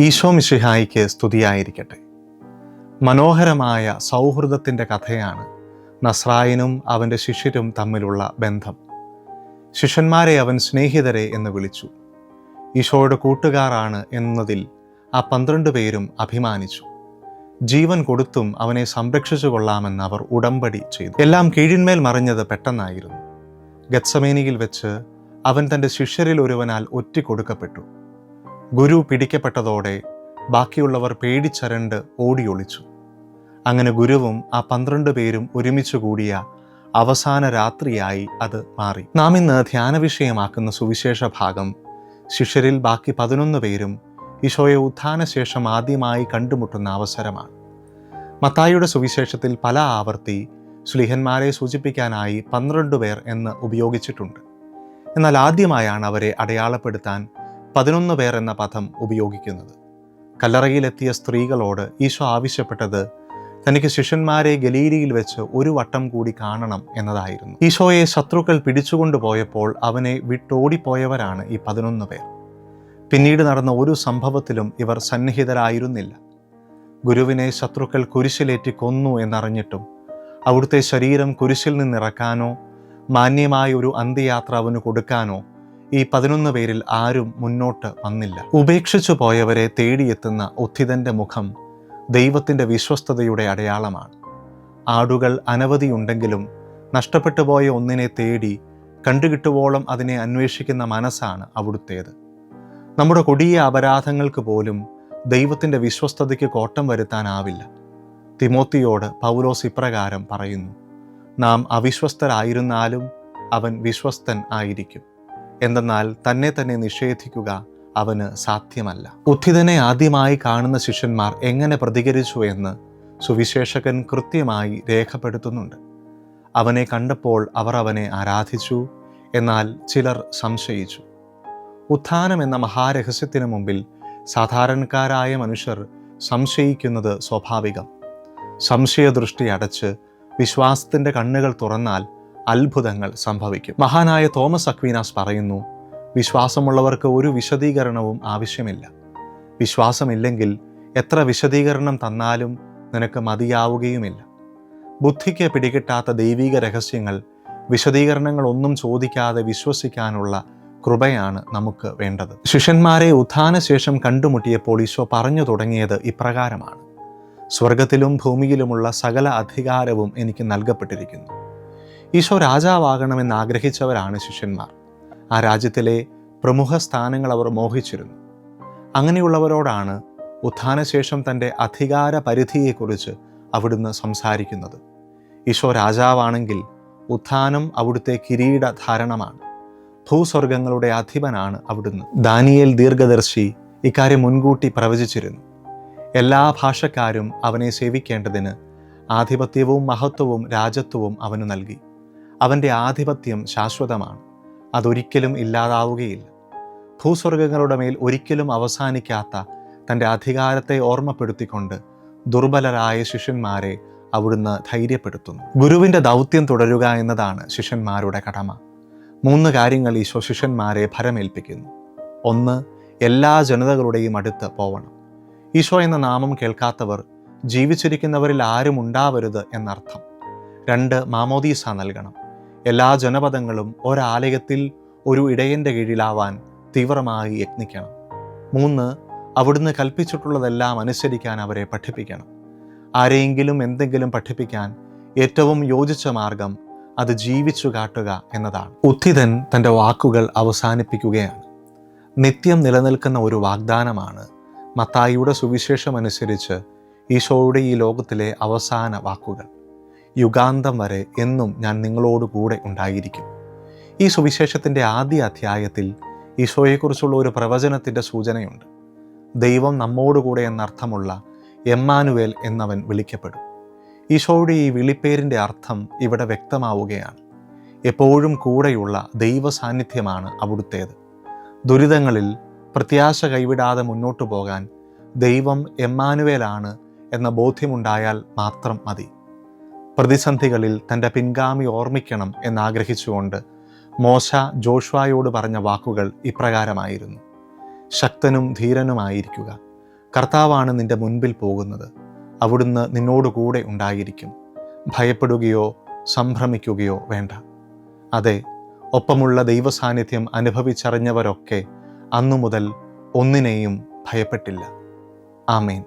ഈശോ മിശിഹായിക്ക് സ്തുതിയായിരിക്കട്ടെ. മനോഹരമായ സൗഹൃദത്തിൻ്റെ കഥയാണ് നസ്രായനും അവൻ്റെ ശിഷ്യരും തമ്മിലുള്ള ബന്ധം. ശിഷ്യന്മാരെ അവൻ സ്നേഹിതരെ എന്ന് വിളിച്ചു. ഈശോയുടെ കൂട്ടുകാരാണ് എന്നതിൽ ആ 12 പേരും അഭിമാനിച്ചു. ജീവൻ കൊടുത്തും അവനെ സംരക്ഷിച്ചു കൊള്ളാമെന്ന് അവർ ഉടമ്പടി ചെയ്തു. എല്ലാം കീഴിന്മേൽ മറിഞ്ഞത് പെട്ടെന്നായിരുന്നു. ഗത്സമേനിയിൽ വെച്ച് അവൻ തൻ്റെ ശിഷ്യരിൽ ഒരുവനാൽ ഒറ്റിക്കൊടുക്കപ്പെട്ടു. ഗുരു പിടിക്കപ്പെട്ടതോടെ ബാക്കിയുള്ളവർ പേടിച്ചരണ്ട് ഓടിയൊളിച്ചു. അങ്ങനെ ഗുരുവും ആ 12 പേരും ഒരുമിച്ച് കൂടിയ അവസാന രാത്രിയായി അത് മാറി. നാം ഇന്ന് ധ്യാന വിഷയമാക്കുന്ന സുവിശേഷ ഭാഗം ശിഷ്യരിൽ ബാക്കി 11 പേരും ഈശോയെ ഉത്ഥാനശേഷം ആദ്യമായി കണ്ടുമുട്ടുന്ന അവസരമാണ്. മത്തായിയുടെ സുവിശേഷത്തിൽ പല ആവർത്തി ശ്ലീഹന്മാരെ സൂചിപ്പിക്കാനായി 12 പേർ എന്ന് ഉപയോഗിച്ചിട്ടുണ്ട്. എന്നാൽ ആദ്യമായാണ് അവരെ അടയാളപ്പെടുത്താൻ 11 പേർ എന്ന പദം ഉപയോഗിക്കുന്നത്. കല്ലറയിലെത്തിയ സ്ത്രീകളോട് ഈശോ ആവശ്യപ്പെട്ടത് തനിക്ക് ശിഷ്യന്മാരെ ഗലീലയിൽ വെച്ച് ഒരു വട്ടം കൂടി കാണണം എന്നതായിരുന്നു. ഈശോയെ ശത്രുക്കൾ പിടിച്ചുകൊണ്ടുപോയപ്പോൾ അവനെ വിട്ടോടിപ്പോയവരാണ് ഈ 11 പേർ. പിന്നീട് നടന്ന ഒരു സംഭവത്തിലും ഇവർ സന്നിഹിതരായിരുന്നില്ല. ഗുരുവിനെ ശത്രുക്കൾ കുരിശിലേറ്റി കൊന്നു എന്നറിഞ്ഞിട്ടും അവിടുത്തെ ശരീരം കുരിശിൽ നിന്നിറക്കാനോ മാന്യമായ ഒരു അന്ത്യയാത്ര അവന് കൊടുക്കാനോ ഈ 11 പേരിൽ ആരും മുന്നോട്ട് വന്നില്ല. ഉപേക്ഷിച്ചു പോയവരെ തേടിയെത്തുന്ന ഉത്ഥിതന്റെ മുഖം ദൈവത്തിൻ്റെ വിശ്വസ്തതയുടെ അടയാളമാണ്. ആടുകൾ അനവധിയുണ്ടെങ്കിലും നഷ്ടപ്പെട്ടു പോയ ഒന്നിനെ തേടി കണ്ടുകിട്ടുവോളം അതിനെ അന്വേഷിക്കുന്ന മനസ്സാണ് അവിടുത്തേത്. നമ്മുടെ കൊടിയ അപരാധങ്ങൾക്ക് പോലും ദൈവത്തിൻ്റെ വിശ്വസ്തതയ്ക്ക് കോട്ടം വരുത്താനാവില്ല. തിമോത്തിയോട് പൗലോസ് ഇപ്രകാരം പറയുന്നു: നാം അവിശ്വസ്തരായിരുന്നാലും അവൻ വിശ്വസ്തൻ ആയിരിക്കും. എന്തെന്നാൽ തന്നെ തന്നെ നിഷേധിക്കുക അവന് സാധ്യമല്ല. ഉത്ഥിതനെ ആദ്യമായി കാണുന്ന ശിഷ്യന്മാർ എങ്ങനെ പ്രതികരിച്ചു എന്ന് സുവിശേഷകൻ കൃത്യമായി രേഖപ്പെടുത്തുന്നുണ്ട്. അവനെ കണ്ടപ്പോൾ അവർ അവനെ ആരാധിച്ചു, എന്നാൽ ചിലർ സംശയിച്ചു. ഉത്ഥാനം എന്ന മഹാരഹസ്യത്തിന് മുമ്പിൽ സാധാരണക്കാരായ മനുഷ്യർ സംശയിക്കുന്നത് സ്വാഭാവികം. സംശയദൃഷ്ടി അടച്ച് വിശ്വാസത്തിൻ്റെ കണ്ണുകൾ തുറന്നാൽ അത്ഭുതങ്ങൾ സംഭവിക്കും. മഹാനായ തോമസ് അക്വീനാസ് പറയുന്നു: വിശ്വാസമുള്ളവർക്ക് ഒരു വിശദീകരണവും ആവശ്യമില്ല. വിശ്വാസമില്ലെങ്കിൽ എത്ര വിശദീകരണം തന്നാലും നിനക്ക് മതിയാവുകയുമില്ല. ബുദ്ധിക്ക് പിടികിട്ടാത്ത ദൈവിക രഹസ്യങ്ങൾ വിശദീകരണങ്ങളൊന്നും ചോദിക്കാതെ വിശ്വസിക്കാനുള്ള കൃപയാണ് നമുക്ക് വേണ്ടത്. ശിഷ്യന്മാരെ ഉത്ഥാനശേഷം കണ്ടുമുട്ടിയപ്പോൾ ഈശോ പറഞ്ഞു തുടങ്ങിയത് ഇപ്രകാരമാണ്: സ്വർഗത്തിലും ഭൂമിയിലുമുള്ള സകല അധികാരവും എനിക്ക് നൽകപ്പെട്ടിരിക്കുന്നു. ഈശോ രാജാവാകണമെന്ന് ആഗ്രഹിച്ചവരാണ് ശിഷ്യന്മാർ. ആ രാജ്യത്തിലെ പ്രമുഖ സ്ഥാനങ്ങൾ അവർ മോഹിച്ചിരുന്നു. അങ്ങനെയുള്ളവരോടാണ് ഉത്ഥാനശേഷം തൻ്റെ അധികാര പരിധിയെക്കുറിച്ച് അവിടുന്ന് സംസാരിക്കുന്നത്. ഈശോ രാജാവാണെങ്കിൽ ഉത്ഥാനം അവിടുത്തെ കിരീടധാരണമാണ്. ഭൂസ്വർഗങ്ങളുടെ അധിപനാണ് അവിടുന്ന്. ദാനിയേൽ ദീർഘദർശി ഇക്കാര്യം മുൻകൂട്ടി പ്രവചിച്ചിരുന്നു. എല്ലാ ഭാഷക്കാരും അവനെ സേവിക്കേണ്ടതിന് ആധിപത്യവും മഹത്വവും രാജത്വവും അവന് നൽകി. അവൻ്റെ ആധിപത്യം ശാശ്വതമാണ്, അതൊരിക്കലും ഇല്ലാതാവുകയില്ല. ഭൂസ്വർഗങ്ങളുടെ മേൽ ഒരിക്കലും അവസാനിക്കാത്ത തൻ്റെ അധികാരത്തെ ഓർമ്മപ്പെടുത്തിക്കൊണ്ട് ദുർബലരായ ശിഷ്യന്മാരെ അവിടുന്ന് ധൈര്യപ്പെടുത്തുന്നു. ഗുരുവിൻ്റെ ദൗത്യം തുടരുക എന്നതാണ് ശിഷ്യന്മാരുടെ കടമ. 3 കാര്യങ്ങൾ ഈശോ ശിഷ്യന്മാരെ ഭരമേൽപ്പിക്കുന്നു. 1, എല്ലാ ജനതകളുടെയും അടുത്ത് പോവണം. ഈശോ എന്ന നാമം കേൾക്കാത്തവർ ജീവിച്ചിരിക്കുന്നവരിൽ ആരും ഉണ്ടാവരുത് എന്നർത്ഥം. 2, മാമോദീസ നൽകണം. എല്ലാ ജനപദങ്ങളും ഒരാലയത്തിൽ ഒരു ഇടയൻ്റെ കീഴിലാവാൻ തീവ്രമായി യത്നിക്കണം. 3, അവിടുന്ന് കൽപ്പിച്ചിട്ടുള്ളതെല്ലാം അനുസരിക്കാൻ അവരെ പഠിപ്പിക്കണം. ആരെയെങ്കിലും എന്തെങ്കിലും പഠിപ്പിക്കാൻ ഏറ്റവും യോജിച്ച മാർഗം അത് ജീവിച്ചു കാട്ടുക എന്നതാണ്. ഉത്ഥിതൻ തൻ്റെ വാക്കുകൾ അവസാനിപ്പിക്കുകയാണ്. നിത്യം നിലനിൽക്കുന്ന ഒരു വാഗ്ദാനമാണ് മത്തായിയുടെ സുവിശേഷമനുസരിച്ച് ഈശോയുടെ ഈ ലോകത്തിലെ അവസാന വാക്കുകൾ: യുഗാന്തം വരെ എന്നും ഞാൻ നിങ്ങളോട് കൂടെ ഉണ്ടായിരിക്കും. ഈ സുവിശേഷത്തിൻ്റെ ആദ്യ അധ്യായത്തിൽ ഈശോയെക്കുറിച്ചുള്ള ഒരു പ്രവചനത്തിൻ്റെ സൂചനയുണ്ട്. ദൈവം നമ്മോടുകൂടെ എന്നർത്ഥമുള്ള എമ്മാനുവേൽ എന്നവൻ വിളിക്കപ്പെടും. ഈശോയുടെ ഈ വിളിപ്പേരിൻ്റെ അർത്ഥം ഇവിടെ വ്യക്തമാവുകയാണ്. എപ്പോഴും കൂടെയുള്ള ദൈവ സാന്നിധ്യമാണ് അവിടുത്തേത്. ദുരിതങ്ങളിൽ പ്രത്യാശ കൈവിടാതെ മുന്നോട്ടു പോകാൻ ദൈവം എമ്മാനുവേലാണ് എന്ന ബോധ്യമുണ്ടായാൽ മാത്രം മതി. പ്രതിസന്ധികളിൽ തൻ്റെ പിൻഗാമി ഓർമ്മിക്കണം എന്നാഗ്രഹിച്ചുകൊണ്ട് മോശ ജോഷ്വായോട് പറഞ്ഞ വാക്കുകൾ ഇപ്രകാരമായിരുന്നു: ശക്തനും ധീരനുമായിരിക്കുക, കർത്താവാണ് നിന്റെ മുൻപിൽ പോകുന്നത്. അവിടുന്ന് നിന്നോടുകൂടെ ഉണ്ടായിരിക്കും. ഭയപ്പെടുകയോ സംഭ്രമിക്കുകയോ വേണ്ട. അതെ, ഒപ്പമുള്ള ദൈവസാന്നിധ്യം അനുഭവിച്ചറിഞ്ഞവരൊക്കെ അന്നു മുതൽ ഒന്നിനെയും ഭയപ്പെട്ടില്ല. ആമേൻ.